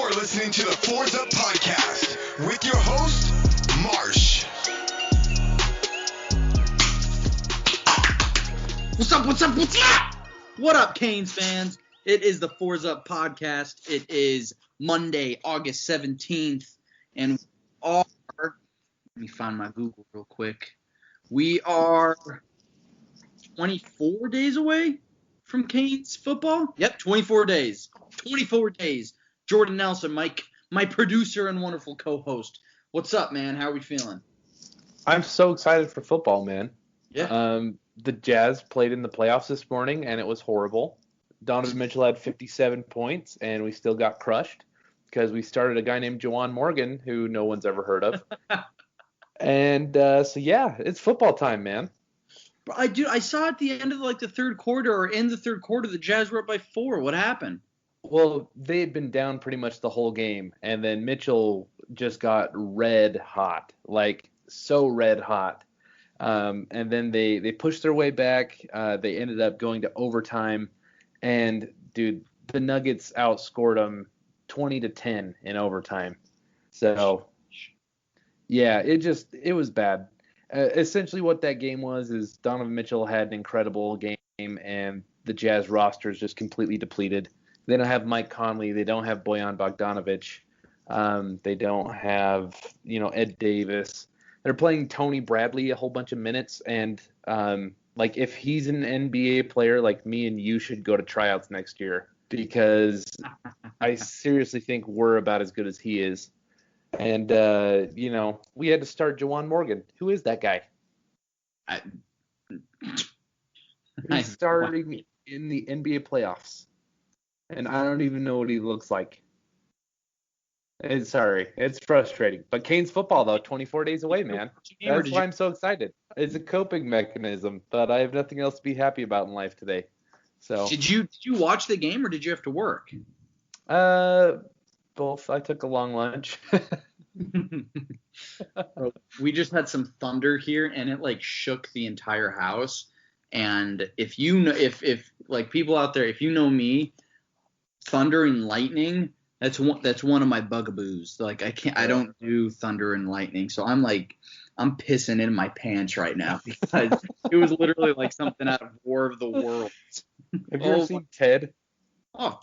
You're listening to the Fours Up Podcast with your host, Marsh. What up, Canes fans? It is the Fours Up Podcast. It is Monday, August 17th, and let me find my Google real quick. We are 24 days away from Canes football. Yep, 24 days. 24 days. Jordan Nelson, my producer and wonderful co-host. What's up, man? How are we feeling? I'm so excited for football, man. Yeah. The Jazz played in the playoffs this morning, and it was horrible. Donovan Mitchell had 57 points, and we still got crushed because we started a guy named Juwan Morgan, who no one's ever heard of. And it's football time, man. I saw at the end of the third quarter, or in the third quarter, the Jazz were up by 4. What happened? Well, they had been down pretty much the whole game, and then Mitchell just got red hot, like so red hot. And then they pushed their way back. They ended up going to overtime, and dude, the Nuggets outscored them 20-10 in overtime. So, yeah, it was bad. Essentially, what that game was is Donovan Mitchell had an incredible game, and the Jazz roster is just completely depleted. They don't have Mike Conley. They don't have Bojan Bogdanovic. They don't have, Ed Davis. They're playing Tony Bradley a whole bunch of minutes, and if he's an NBA player, like me and you should go to tryouts next year because I seriously think we're about as good as he is. And we had to start Juwan Morgan. Who is that guy? He's starting in the NBA playoffs. And I don't even know what he looks like. It's frustrating. But Canes football, though, 24 days away, man. That's why I'm so excited. It's a coping mechanism, but I have nothing else to be happy about in life today. So Did you watch the game, or did you have to work? Both. I took a long lunch. We just had some thunder here, and it shook the entire house. And if people out there, if you know me, thunder and lightning, that's one of my bugaboos. I don't do thunder and lightning. So I'm pissing in my pants right now because it was literally something out of War of the Worlds. Have you ever seen Ted? Oh,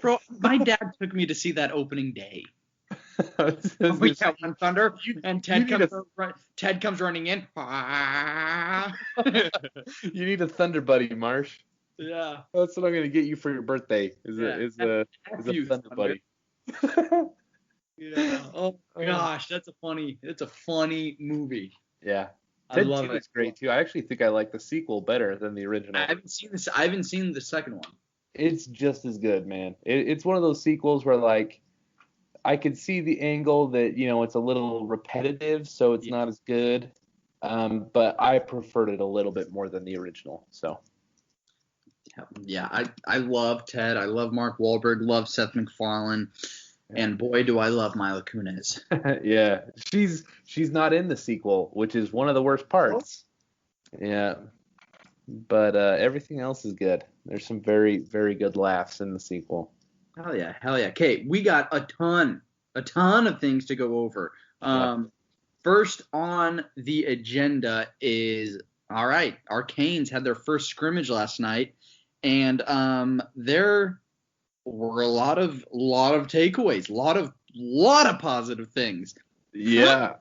bro, my dad took me to see that opening day. We got one thunder, and Ted comes running in. You need a thunder buddy, Marsh. Yeah, that's what I'm gonna get you for your birthday. Is a thunder buddy. Yeah. Oh gosh, that's a funny movie. Yeah. I love it. It's great too. I actually think I like the sequel better than the original. I haven't seen the second one. It's just as good, man. It's one of those sequels where I could see the angle that it's a little repetitive, so it's not as good. But I preferred it a little bit more than the original. So. Yeah, I love Ted. I love Mark Wahlberg. Love Seth MacFarlane. And boy, do I love Mila Kunis. Yeah, she's not in the sequel, which is one of the worst parts. Yeah, but everything else is good. There's some very, very good laughs in the sequel. Hell yeah. Okay, we got a ton of things to go over. First on the agenda is, all right, our Canes had their first scrimmage last night. And there were a lot of takeaways, a lot of positive things. Yeah.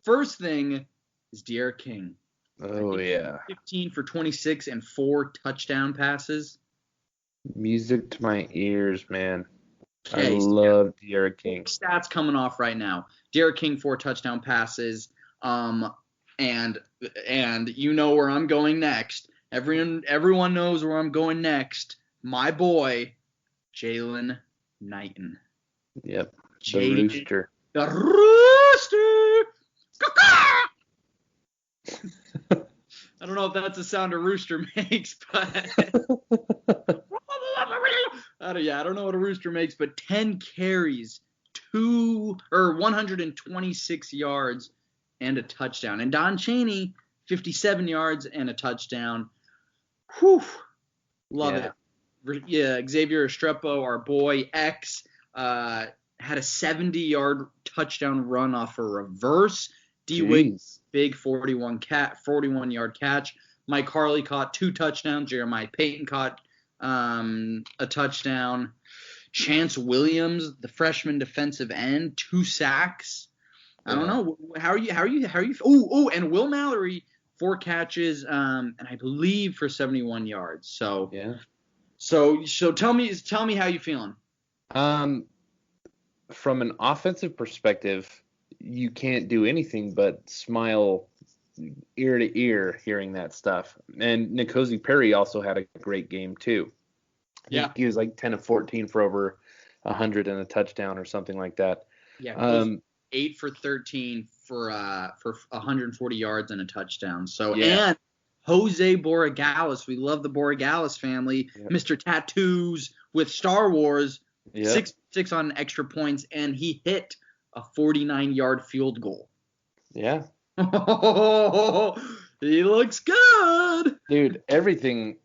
First thing is De'Aaron King. Oh yeah. 15 for 26 and 4 touchdown passes. Music to my ears, man. Okay, I love De'Aaron King. Stats coming off right now. De'Aaron King 4 touchdown passes. And you know where I'm going next. Everyone knows where I'm going next. My boy, Jalen Knighton. Yep. The Rooster. The Rooster! I don't know if that's the sound a rooster makes, but I don't know what a rooster makes, but 10 carries, 126 yards, and a touchdown. And Don Chaney, 57 yards and a touchdown. Whew. Love it. Yeah, Xavier Estrepo, our boy, had a 70-yard touchdown run off a reverse. D. Jeez. Big 41-yard catch. Mike Harley caught 2 touchdowns. Jeremiah Payton caught a touchdown. Chance Williams, the freshman defensive end, 2 sacks. I don't know. How are you? Oh, and Will Mallory, 4 catches, and I believe for 71 yards. So Yeah. So tell me how you feeling. From an offensive perspective, you can't do anything but smile ear to ear hearing that stuff. And N'Kosi Perry also had a great game too. Yeah. He was like 10 of 14 for over 100 and a touchdown or something like that. Yeah. 8 for 13 for 140 yards and a touchdown. So Yeah. And Jose Borregales, we love the Borregales family, Yep. Mr. Tattoos with Star Wars, Yep. 6 on extra points, and he hit a 49-yard field goal. Yeah. He looks good. Dude, everything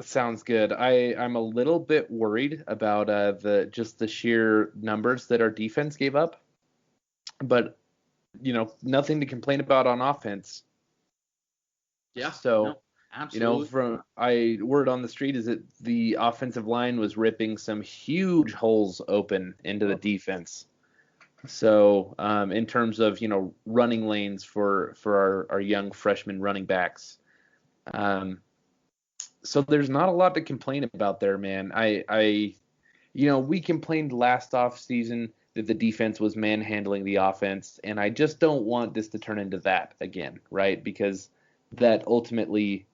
sounds good. I'm a little bit worried about the sheer numbers that our defense gave up. But, nothing to complain about on offense. Yeah. So, no, absolutely. Word on the street is that the offensive line was ripping some huge holes open into the defense. So, in terms of, running lanes for our young freshman running backs. So there's not a lot to complain about there, man. We complained last offseason that the defense was manhandling the offense, and I just don't want this to turn into that again, right? Because that ultimately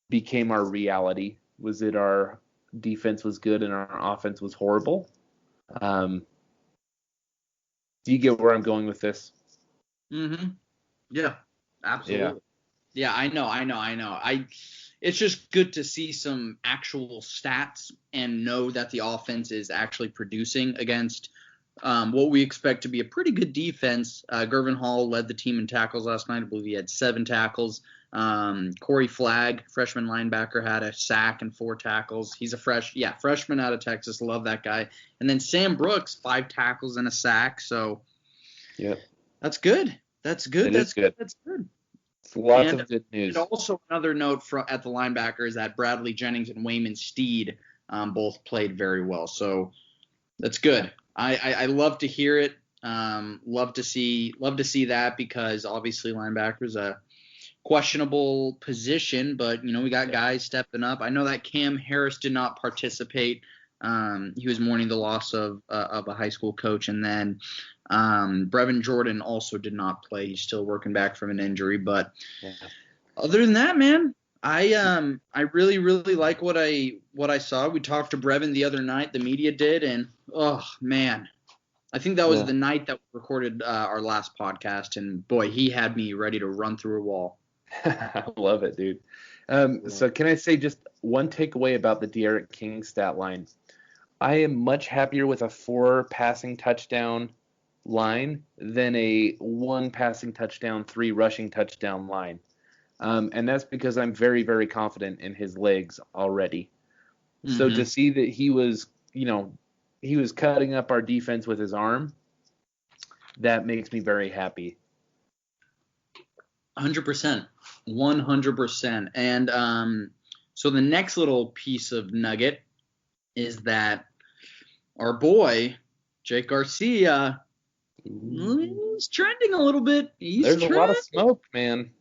became our reality, was that our defense was good and our offense was horrible. Do you get where I'm going with this? Mm-hmm. Yeah, absolutely. Yeah, I know. It's just good to see some actual stats and know that the offense is actually producing against what we expect to be a pretty good defense. Gervin Hall led the team in tackles last night. I believe he had 7 tackles. Corey Flagg, freshman linebacker, had a sack and 4 tackles. He's a freshman out of Texas. Love that guy. And then Sam Brooks, 5 tackles and a sack. So yeah, that's good. That's good. That's good. It's lots of good news. And also another note at the linebacker is that Bradley Jennings and Wayman Steed both played very well. So that's good. I love to hear it. Love to see that, because obviously linebacker is a questionable position, but we got guys stepping up. I know that Cam Harris did not participate. He was mourning the loss of a high school coach, and then Brevin Jordan also did not play. He's still working back from an injury, but other than that, man, I really, really like what I saw. We talked to Brevin the other night, the media did, and oh man, I think that was the night that we recorded our last podcast, and boy, he had me ready to run through a wall. I love it, dude. So can I say just one takeaway about the De'Aaron King stat line? I am much happier with a 4 passing touchdown line than a 1 passing touchdown, 3 rushing touchdown line. And that's because I'm very, very confident in his legs already. Mm-hmm. So to see that he was cutting up our defense with his arm, that makes me very happy. 100%. 100%. And so the next little piece of nugget is that our boy, Jake Garcia, he's trending a little bit. There's a lot of smoke, man.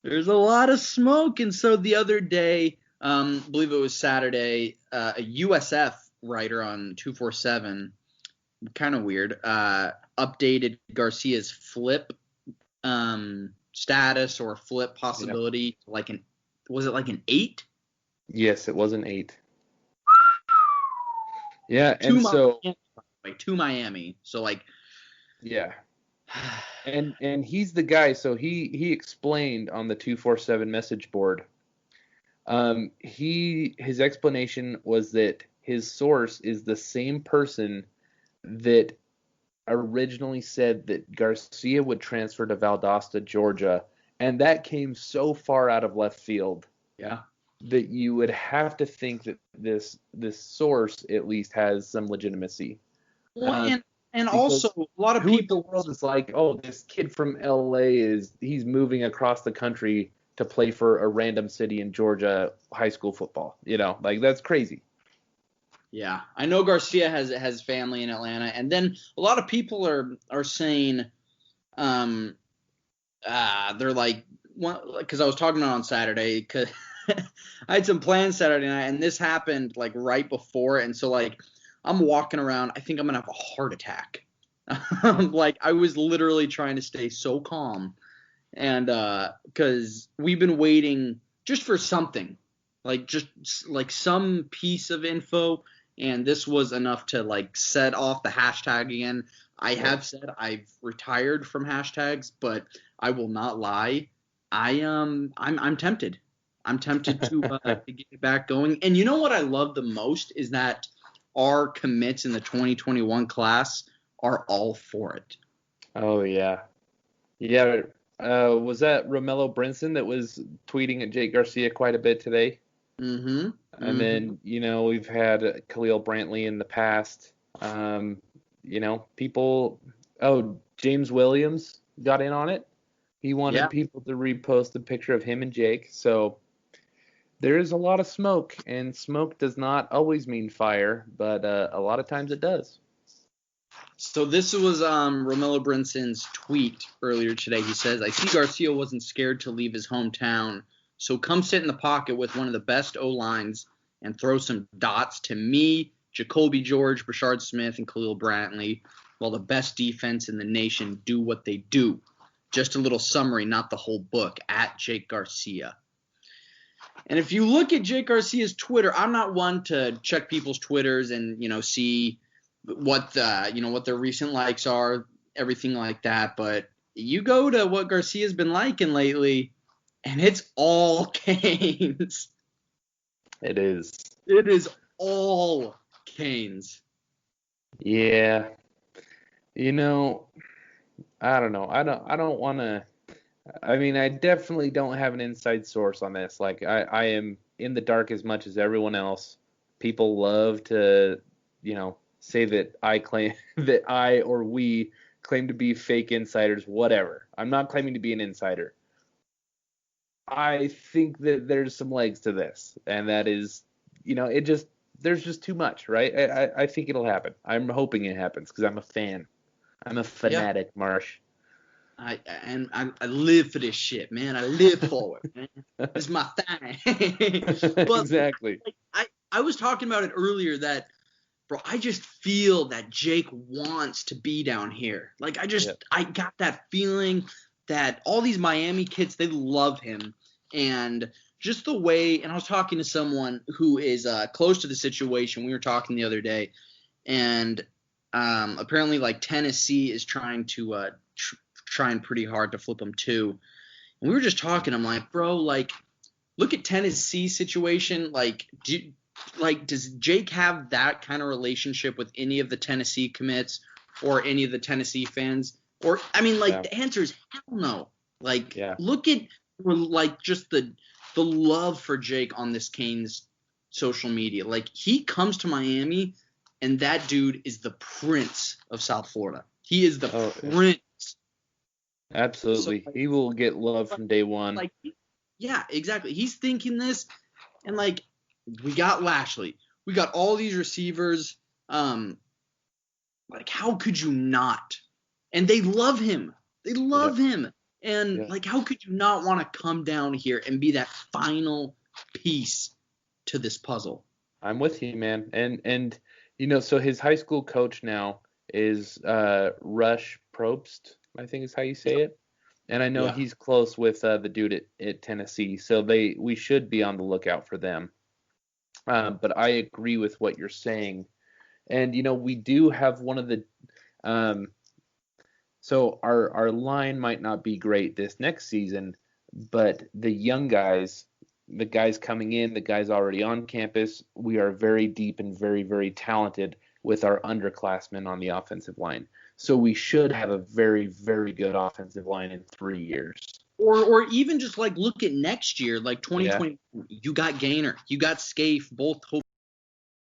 There's a lot of smoke. And so the other day, I believe it was Saturday, a USF writer on 247, kind of weird, updated Garcia's flip status or flip possibility. Was it like an 8? Yes, it was an 8. Yeah, and to Miami. So yeah. And he's the guy. So he explained on the 247 message board. His explanation was that his source is the same person that originally said that Garcia would transfer to Valdosta, Georgia, and that came so far out of left field. Yeah. That you would have to think that this source at least has some legitimacy. Well, and Because also a lot of who in the people. world is like, oh, this kid from LA he's moving across the country to play for a random city in Georgia high school football? Like that's crazy. Yeah, I know Garcia has family in Atlanta, and then a lot of people are saying, they're like, because I was talking about it on Saturday, because I had some plans Saturday night, and this happened like right before, and so like I'm walking around, I think I'm gonna have a heart attack. Like I was literally trying to stay so calm, and because we've been waiting just for something, like just like some piece of info, and this was enough to like set off the hashtag again. I have said I've retired from hashtags, but I will not lie. I'm tempted. I'm tempted to get it back going. And you know what I love the most is that our commits in the 2021 class are all for it. Oh yeah, yeah. Was that Romello Brinson that was tweeting at Jake Garcia quite a bit today? Mm-hmm. And then, we've had Khalil Brantley in the past. People. Oh, James Williams got in on it. He wanted people to repost a picture of him and Jake. So there is a lot of smoke, and smoke does not always mean fire, but a lot of times it does. So this was Romello Brinson's tweet earlier today. He says, I see Garcia wasn't scared to leave his hometown, so come sit in the pocket with one of the best O-lines and throw some dots to me, Jacoby George, Brashard Smith, and Khalil Brantley, while the best defense in the nation do what they do. Just a little summary, not the whole book, at Jake Garcia. And if you look at Jake Garcia's Twitter, I'm not one to check people's Twitters and, see what their recent likes are, everything like that. But you go to what Garcia's been liking lately, and it's all Canes. It is. It is all Canes. Yeah. I don't know. I don't want to. I mean, I definitely don't have an inside source on this. Like, I am in the dark as much as everyone else. People love to, say that I claim that I or we claim to be fake insiders, whatever. I'm not claiming to be an insider. I think that there's some legs to this, and that is, there's just too much, right? I think it'll happen. I'm hoping it happens because I'm a fan. I'm a fanatic, Marsh. I live for this shit, man. I live for it, man. It's my thing. But exactly. I was talking about it earlier that, bro, I just feel that Jake wants to be down here. Like, I got that feeling that all these Miami kids, they love him. And just the way, and I was talking to someone who is close to the situation. We were talking the other day, and apparently, like, Tennessee is trying pretty hard to flip him too. And we were just talking. I'm like, bro, like, look at Tennessee's situation. Like, does Jake have that kind of relationship with any of the Tennessee commits or any of the Tennessee fans? Or, I mean, like, the answer is hell no. Like, look at, like, just the love for Jake on this Canes social media. Like, he comes to Miami, and that dude is the prince of South Florida. He is the prince. Absolutely. So, he will get love from day one. Like, yeah, exactly. He's thinking this, and, like, we got Lashley. We got all these receivers. Like, how could you not? And they love him. They love him. And, like, how could you not want to come down here and be that final piece to this puzzle? I'm with you, man. And so his high school coach now is Rush Probst, I think is how you say it. And I know he's close with the dude at Tennessee, so we should be on the lookout for them. But I agree with what you're saying. And, we do have one of the so our line might not be great this next season, but the young guys, the guys coming in, the guys already on campus, we are very deep and very, very talented with our underclassmen on the offensive line. So we should have a very, very good offensive line in 3 years. Or even just, like, look at next year, like 2020. You got Gaynor, you got Scaife, both